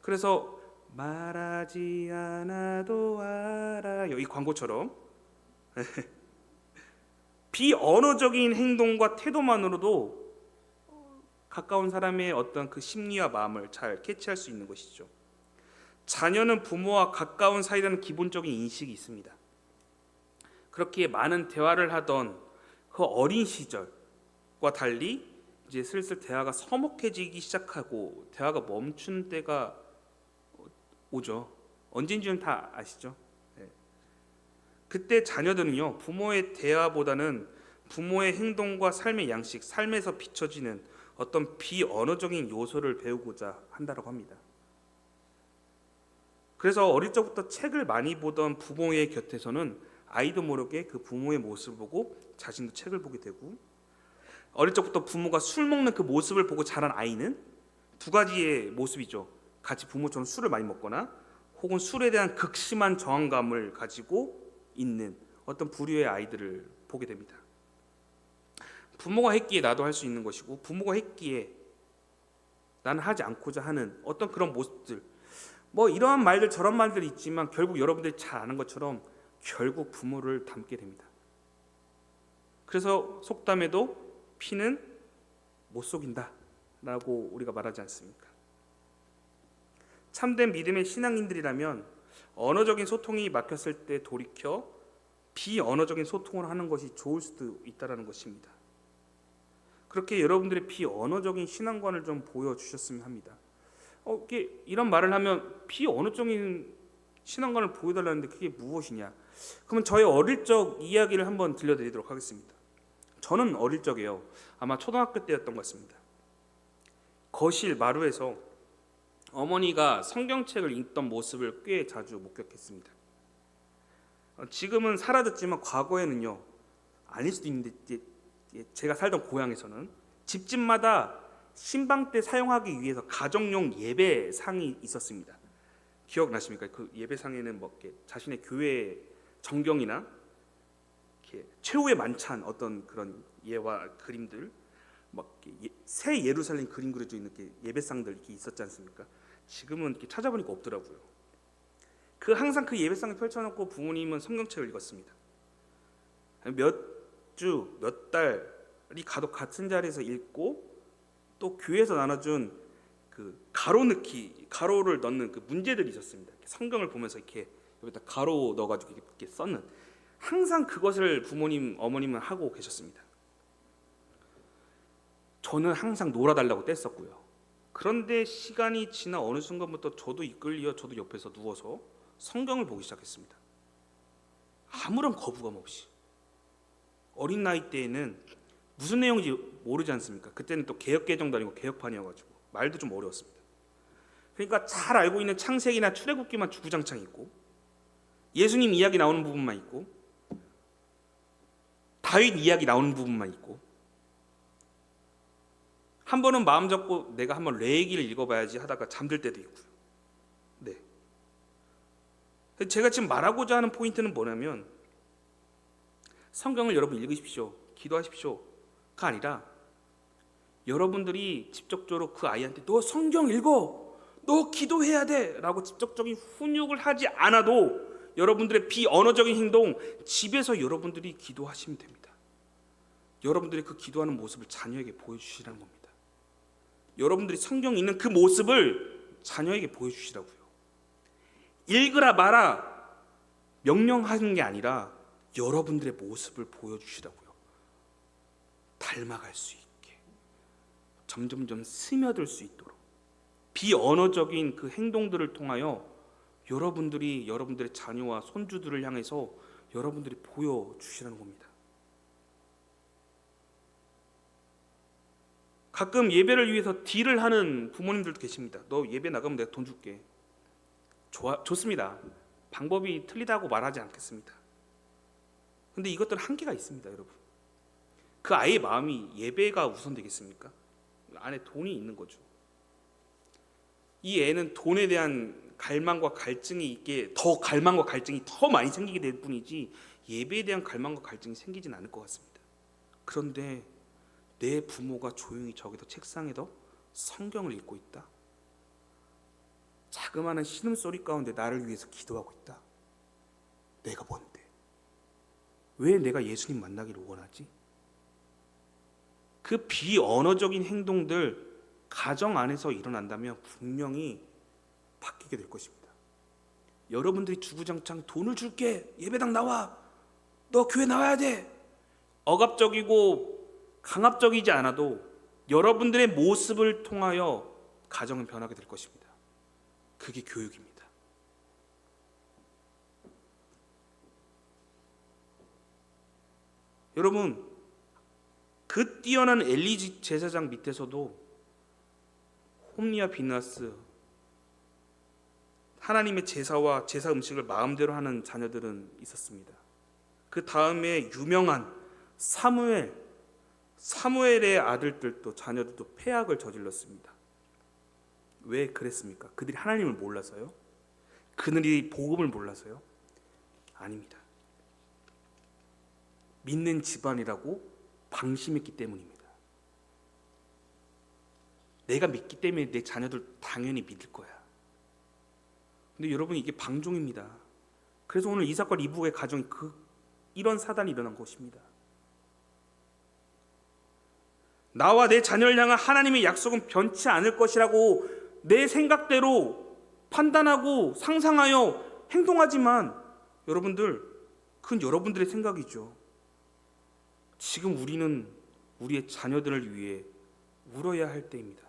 그래서 말하지 않아도 알아요, 이 광고처럼 비언어적인 행동과 태도만으로도 가까운 사람의 어떤 그 심리와 마음을 잘 캐치할 수 있는 것이죠. 자녀는 부모와 가까운 사이라는 기본적인 인식이 있습니다. 그렇게 많은 대화를 하던 그 어린 시절과 달리 이제 슬슬 대화가 서먹해지기 시작하고 대화가 멈춘 때가 오죠. 언제인지는 다 아시죠? 네. 그때 자녀들은요, 부모의 대화보다는 부모의 행동과 삶의 양식, 삶에서 비춰지는 어떤 비언어적인 요소를 배우고자 한다고 합니다. 그래서 어릴 적부터 책을 많이 보던 부모의 곁에서는 아이도 모르게 그 부모의 모습을 보고 자신도 책을 보게 되고, 어릴 적부터 부모가 술 먹는 그 모습을 보고 자란 아이는 두 가지의 모습이죠. 같이 부모처럼 술을 많이 먹거나 혹은 술에 대한 극심한 저항감을 가지고 있는 어떤 부류의 아이들을 보게 됩니다. 부모가 했기에 나도 할 수 있는 것이고, 부모가 했기에 나는 하지 않고자 하는 어떤 그런 모습들, 뭐 이러한 말들 저런 말들이 있지만 결국 여러분들이 잘 아는 것처럼 결국 부모를 닮게 됩니다. 그래서 속담에도 피는 못 속인다 라고 우리가 말하지 않습니까? 참된 믿음의 신앙인들이라면 언어적인 소통이 막혔을 때 돌이켜 비언어적인 소통을 하는 것이 좋을 수도 있다는 것입니다. 그렇게 여러분들의 비언어적인 신앙관을 좀 보여주셨으면 합니다. 이런 말을 하면 비언어적인 신앙관을 보여달라는데 그게 무엇이냐? 그러면 저의 어릴 적 이야기를 한번 들려드리도록 하겠습니다. 저는 어릴 적에요, 아마 초등학교 때였던 것 같습니다. 거실 마루에서 어머니가 성경책을 읽던 모습을 꽤 자주 목격했습니다. 지금은 사라졌지만 과거에는요, 아닐 수도 있는데 제가 살던 고향에서는 집집마다 신방 때 사용하기 위해서 가정용 예배상이 있었습니다. 기억나십니까? 그 예배상에는 뭐 이렇게 자신의 교회 정경이나 이렇게 최후의 만찬 어떤 그런 예와 그림들, 막 새 예루살렘 그림 그려져 있는 이렇게 예배상들 이렇게 있었지 않습니까? 지금은 이렇게 찾아보니까 없더라고요. 항상 그 예배상을 펼쳐놓고 부모님은 성경책을 읽었습니다. 몇 주, 몇 달이 가도 같은 자리에서 읽고, 또 교회에서 나눠준 그 가로를 넣는 그 문제들이 있었습니다. 성경을 보면서 이렇게 여기다 가로 넣어가지고 이렇게 써는, 항상 그것을 부모님, 어머님은 하고 계셨습니다. 저는 항상 놀아달라고 뗐었고요. 그런데 시간이 지나 어느 순간부터 저도 이끌려 저도 옆에서 누워서 성경을 보기 시작했습니다. 아무런 거부감 없이. 어린 나이 때에는 무슨 내용인지 모르지 않습니까? 그때는 또 개역개정도 아니고 개역판이어가지고 말도 좀 어려웠습니다. 그러니까 잘 알고 있는 창세기나 출애굽기만 주구장창 있고, 예수님 이야기 나오는 부분만 있고, 다윗 이야기 나오는 부분만 있고, 한 번은 마음 잡고 내가 한번 레위기를 읽어봐야지 하다가 잠들 때도 있고요. 네. 제가 지금 말하고자 하는 포인트는 뭐냐면, 성경을 여러분 읽으십시오, 기도하십시오가 아니라 여러분들이 직접적으로 그 아이한테 너 성경 읽어, 너 기도해야 돼 라고 직접적인 훈육을 하지 않아도 여러분들의 비언어적인 행동, 집에서 여러분들이 기도하시면 됩니다. 여러분들이 그 기도하는 모습을 자녀에게 보여주시라는 겁니다. 여러분들이 성경 읽는 그 모습을 자녀에게 보여주시라고요. 읽으라 마라 명령하는 게 아니라 여러분들의 모습을 보여주시라고요. 닮아갈 수 있게, 점점점 스며들 수 있도록 비언어적인 그 행동들을 통하여 여러분들이 여러분들의 자녀와 손주들을 향해서 여러분들이 보여주시라는 겁니다. 가끔 예배를 위해서 딜을 하는 부모님들도 계십니다. 너 예배 나가면 내가 돈 줄게. 좋습니다. 방법이 틀리다고 말하지 않겠습니다. 근데 이것들은 한계가 있습니다, 여러분. 그 아이의 마음이 예배가 우선되겠습니까? 안에 돈이 있는 거죠. 이 애는 돈에 대한 갈망과 갈증이 더 많이 생기게 될 뿐이지 예배에 대한 갈망과 갈증이 생기진 않을 것 같습니다. 그런데 내 부모가 조용히 저기서 책상에서 성경을 읽고 있다. 자그마한 신음소리 가운데 나를 위해서 기도하고 있다. 내가 뭔데? 왜 내가 예수님 만나기를 원하지? 그 비언어적인 행동들 가정 안에서 일어난다면 분명히 바뀌게 될 것입니다. 여러분들이 주구장창 돈을 줄게, 예배당 나와, 너 교회 나와야 돼, 억압적이고 강압적이지 않아도 여러분들의 모습을 통하여 가정은 변하게 될 것입니다. 그게 교육입니다. 여러분, 그 뛰어난 엘리 제사장 밑에서도 홈리와 비느하스, 하나님의 제사와 제사 음식을 마음대로 하는 자녀들은 있었습니다. 그 다음에 유명한 사무엘의 아들들도 자녀들도 패악을 저질렀습니다. 왜 그랬습니까? 그들이 하나님을 몰라서요? 그들이 복음을 몰라서요? 아닙니다. 믿는 집안이라고 방심했기 때문입니다. 내가 믿기 때문에 내 자녀들 당연히 믿을 거야. 근데 여러분, 이게 방종입니다. 그래서 오늘 이삭과 리브가의 가정이 이런 사단이 일어난 것입니다. 나와 내 자녀를 향한 하나님의 약속은 변치 않을 것이라고 내 생각대로 판단하고 상상하여 행동하지만 여러분들, 그건 여러분들의 생각이죠. 지금 우리는 우리의 자녀들을 위해 울어야 할 때입니다.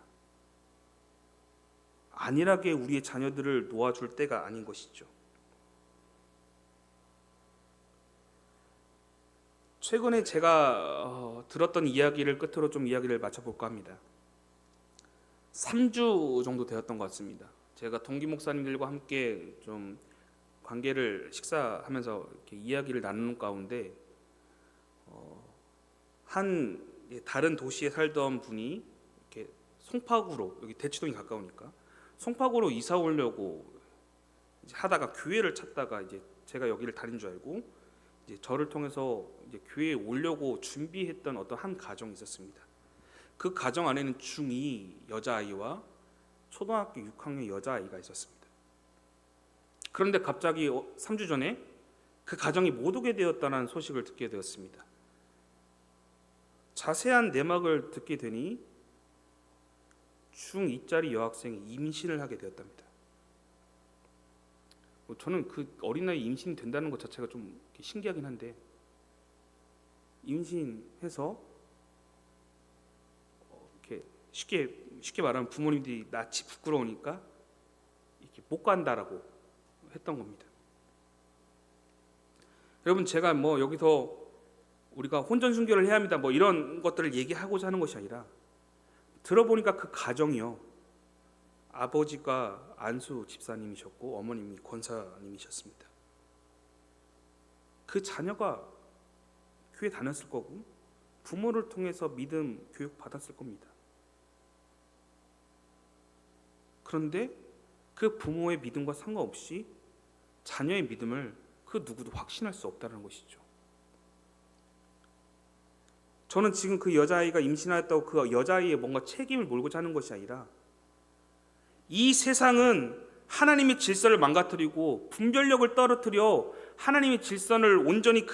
안일하게 우리의 자녀들을 놓아줄 때가 아닌 것이죠. 최근에 제가 들었던 이야기를 끝으로 좀 이야기를 마쳐볼까 합니다. 3주 정도 되었던 것 같습니다. 제가 동기 목사님들과 함께 좀 관계를 식사하면서 이렇게 이야기를 나누는 가운데 한 다른 도시에 살던 분이 이렇게 송파구로, 여기 대치동이 가까우니까 송파구로 이사 오려고 이제 하다가 교회를 찾다가 이제 제가 여기를 다닌 줄 알고 이제 저를 통해서 이제 교회에 오려고 준비했던 어떤 한 가정이 있었습니다. 그 가정 안에는 중2 여자아이와 초등학교 6학년 여자아이가 있었습니다. 그런데 갑자기 3주 전에 그 가정이 못 오게 되었다는 소식을 듣게 되었습니다. 자세한 내막을 듣게 되니 중2짜리 여학생이 임신을 하게 되었답니다. 저는 그 어린 나이에 임신이 된다는 것 자체가 좀 신기하긴 한데, 임신해서 이렇게 쉽게 말하면 부모님들이 낯이 부끄러우니까 이렇게 못 간다라고 했던 겁니다. 여러분, 제가 뭐 여기서 우리가 혼전 순결을 해야 합니다, 뭐 이런 것들을 얘기하고자 하는 것이 아니라, 들어보니까 그 가정이요, 아버지가 안수 집사님이셨고 어머님이 권사님이셨습니다. 그 자녀가 교회 다녔을 거고 부모를 통해서 믿음 교육 받았을 겁니다. 그런데 그 부모의 믿음과 상관없이 자녀의 믿음을 그 누구도 확신할 수 없다는 것이죠. 저는 지금 그 여자아이가 임신하였다고 그 여자아이의 뭔가 책임을 몰고자 하는 것이 아니라, 이 세상은 하나님의 질서를 망가뜨리고 분별력을 떨어뜨려 하나님의 질서를 온전히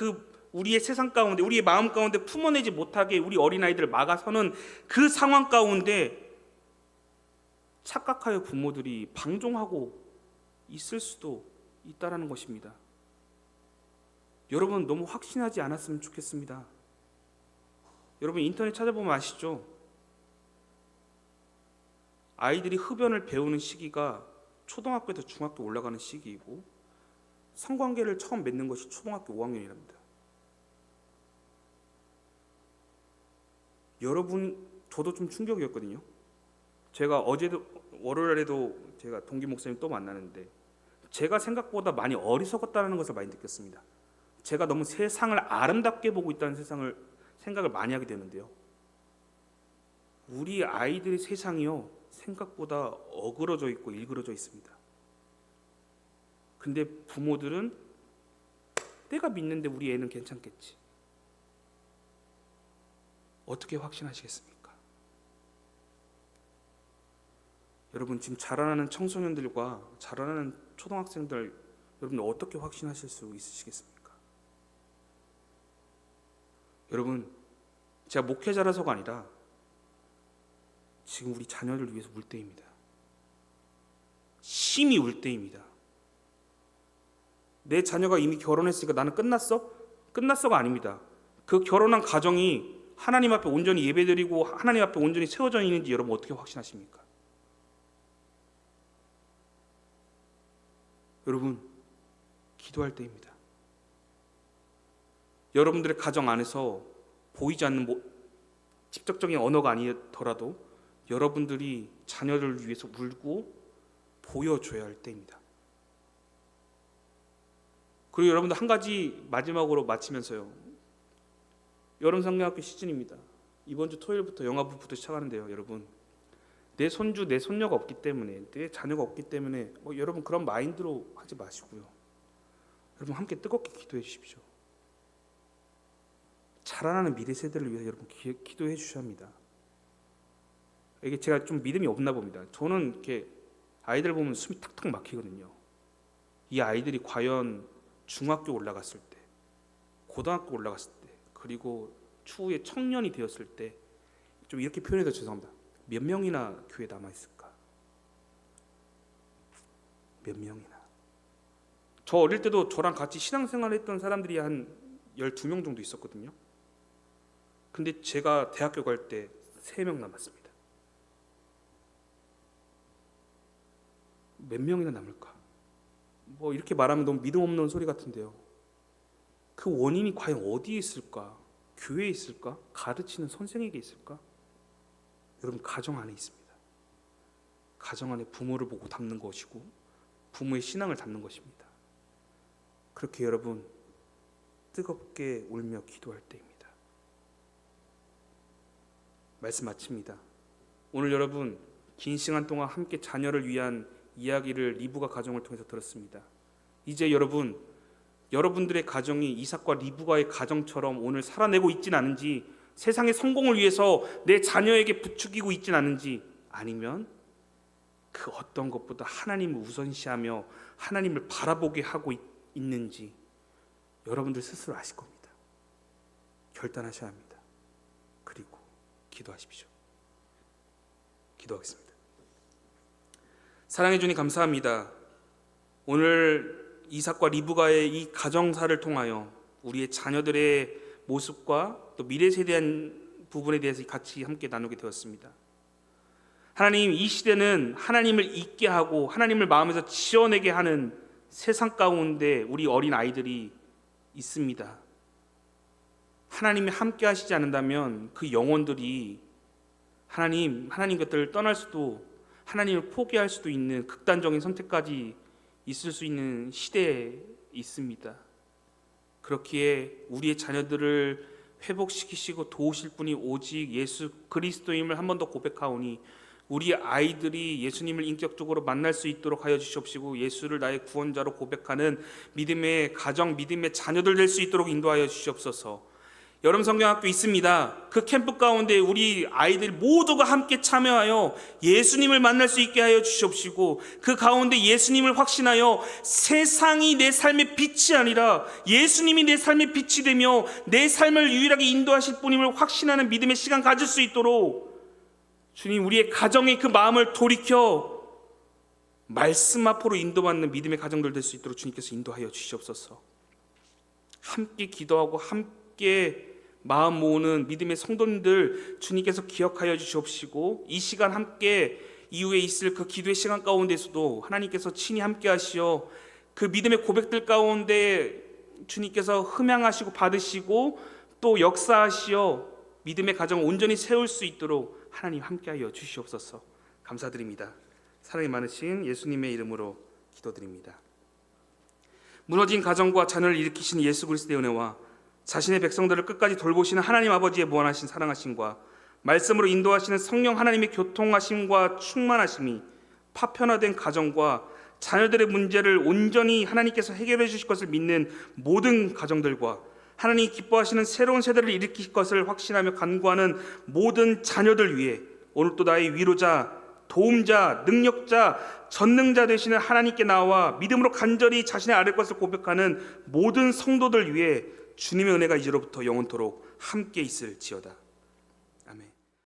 우리의 세상 가운데, 우리의 마음 가운데 품어내지 못하게 우리 어린아이들을 막아서는 그 상황 가운데 착각하여 부모들이 방종하고 있을 수도 있다라는 것입니다. 여러분, 너무 확신하지 않았으면 좋겠습니다. 여러분, 인터넷 찾아보면 아시죠? 아이들이 흡연을 배우는 시기가 초등학교에서 중학교 올라가는 시기이고, 성관계를 처음 맺는 것이 초등학교 5학년이랍니다. 여러분, 저도 좀 충격이었거든요. 제가 어제도 월요일에도 제가 동기 목사님 또 만나는데 제가 생각보다 많이 어리석었다는 것을 많이 느꼈습니다. 제가 너무 세상을 아름답게 보고 있다는 생각을 많이 하게 되는데요. 우리 아이들의 세상이요, 생각보다 어그러져 있고 일그러져 있습니다. 근데 부모들은 내가 믿는데 우리 애는 괜찮겠지. 어떻게 확신하시겠습니까? 여러분, 지금 자라나는 청소년들과 자라나는 초등학생들, 여러분 어떻게 확신하실 수 있으시겠습니까? 여러분, 제가 목회자라서가 아니라 지금 우리 자녀를 위해서 울 때입니다. 심히 울 때입니다. 내 자녀가 이미 결혼했으니까 나는 끝났어? 끝났어가 아닙니다. 그 결혼한 가정이 하나님 앞에 온전히 예배드리고 하나님 앞에 온전히 세워져 있는지 여러분 어떻게 확신하십니까? 여러분, 기도할 때입니다. 여러분들의 가정 안에서 보이지 않는 직접적인 언어가 아니더라도 여러분들이 자녀를 위해서 울고 보여줘야 할 때입니다. 그리고 여러분들 한 가지 마지막으로 마치면서요. 여름 성경학교 시즌입니다. 이번 주 토요일부터 영화부부터 시작하는데요. 여러분, 내 손주, 내 손녀가 없기 때문에, 내 자녀가 없기 때문에 여러분 그런 마인드로 하지 마시고요. 여러분 함께 뜨겁게 기도해 주십시오. 자라나는 미래 세대를 위해서 여러분 기도해 주셔야 합니다. 이게 제가 좀 믿음이 없나 봅니다. 저는 이렇게 아이들 보면 숨이 탁탁 막히거든요. 이 아이들이 과연 중학교 올라갔을 때, 고등학교 올라갔을 때, 그리고 추후에 청년이 되었을 때, 좀 이렇게 표현해서 죄송합니다. 몇 명이나 교회에 남아 있을까? 몇 명이나? 저 어릴 때도 저랑 같이 신앙생활을 했던 사람들이 한 12명 정도 있었거든요. 근데 제가 대학교 갈 때 3명 남았습니다. 몇 명이나 남을까? 이렇게 말하면 너무 믿음 없는 소리 같은데요. 그 원인이 과연 어디에 있을까? 교회에 있을까? 가르치는 선생에게 있을까? 여러분, 가정 안에 있습니다. 가정 안에 부모를 보고 닮는 것이고 부모의 신앙을 닮는 것입니다. 그렇게 여러분 뜨겁게 울며 기도할 때입니다. 말씀 마칩니다. 오늘 여러분 긴 시간 동안 함께 자녀를 위한 이야기를 리브가 가정을 통해서 들었습니다. 이제 여러분들의 가정이 이삭과 리브가의 가정처럼 오늘 살아내고 있진 않은지, 세상의 성공을 위해서 내 자녀에게 부추기고 있진 않은지, 아니면 그 어떤 것보다 하나님을 우선시하며 하나님을 바라보게 하고 있는지 여러분들 스스로 아실 겁니다. 결단하셔야 합니다. 그리고 기도하십시오. 기도하겠습니다. 사랑해 주님 감사합니다. 오늘 이삭과 리브가의 이 가정사를 통하여 우리의 자녀들의 모습과 또 미래 세대에 대한 부분에 대해서 같이 함께 나누게 되었습니다. 하나님, 이 시대는 하나님을 잊게 하고 하나님을 마음에서 지어내게 하는 세상 가운데 우리 어린 아이들이 있습니다. 하나님이 함께 하시지 않는다면 그 영혼들이 하나님 곁을 떠날 수도, 하나님을 포기할 수도 있는 극단적인 선택까지 있을 수 있는 시대에 있습니다. 그렇기에 우리의 자녀들을 회복시키시고 도우실 분이 오직 예수 그리스도임을 한 번 더 고백하오니 우리 아이들이 예수님을 인격적으로 만날 수 있도록 하여 주시옵시고 예수를 나의 구원자로 고백하는 믿음의 가정, 믿음의 자녀들 될 수 있도록 인도하여 주시옵소서. 여름 성경학교 있습니다. 그 캠프 가운데 우리 아이들 모두가 함께 참여하여 예수님을 만날 수 있게 하여 주시옵시고, 그 가운데 예수님을 확신하여 세상이 내 삶의 빛이 아니라 예수님이 내 삶의 빛이 되며 내 삶을 유일하게 인도하실 분임을 확신하는 믿음의 시간 가질 수 있도록 주님, 우리의 가정의 그 마음을 돌이켜 말씀 앞으로 인도받는 믿음의 가정들 될 수 있도록 주님께서 인도하여 주시옵소서. 함께 기도하고 함께 마음 모으는 믿음의 성도님들 주님께서 기억하여 주시옵시고, 이 시간 함께 이후에 있을 그 기도의 시간 가운데서도 하나님께서 친히 함께 하시어 그 믿음의 고백들 가운데 주님께서 흠양하시고 받으시고 또 역사하시어 믿음의 가정을 온전히 세울 수 있도록 하나님 함께하여 주시옵소서. 감사드립니다. 사랑이 많으신 예수님의 이름으로 기도드립니다. 무너진 가정과 자녀를 일으키신 예수 그리스도의 은혜와 자신의 백성들을 끝까지 돌보시는 하나님 아버지의 무한하신 사랑하심과 말씀으로 인도하시는 성령 하나님의 교통하심과 충만하심이 파편화된 가정과 자녀들의 문제를 온전히 하나님께서 해결해 주실 것을 믿는 모든 가정들과 하나님이 기뻐하시는 새로운 세대를 일으키실 것을 확신하며 간구하는 모든 자녀들 위해 오늘 또 나의 위로자, 도움자, 능력자, 전능자 되시는 하나님께 나와 믿음으로 간절히 자신의 아뢰 것을 고백하는 모든 성도들 위해 주님의 은혜가 이제로부터 영원토록 함께 있을지어다.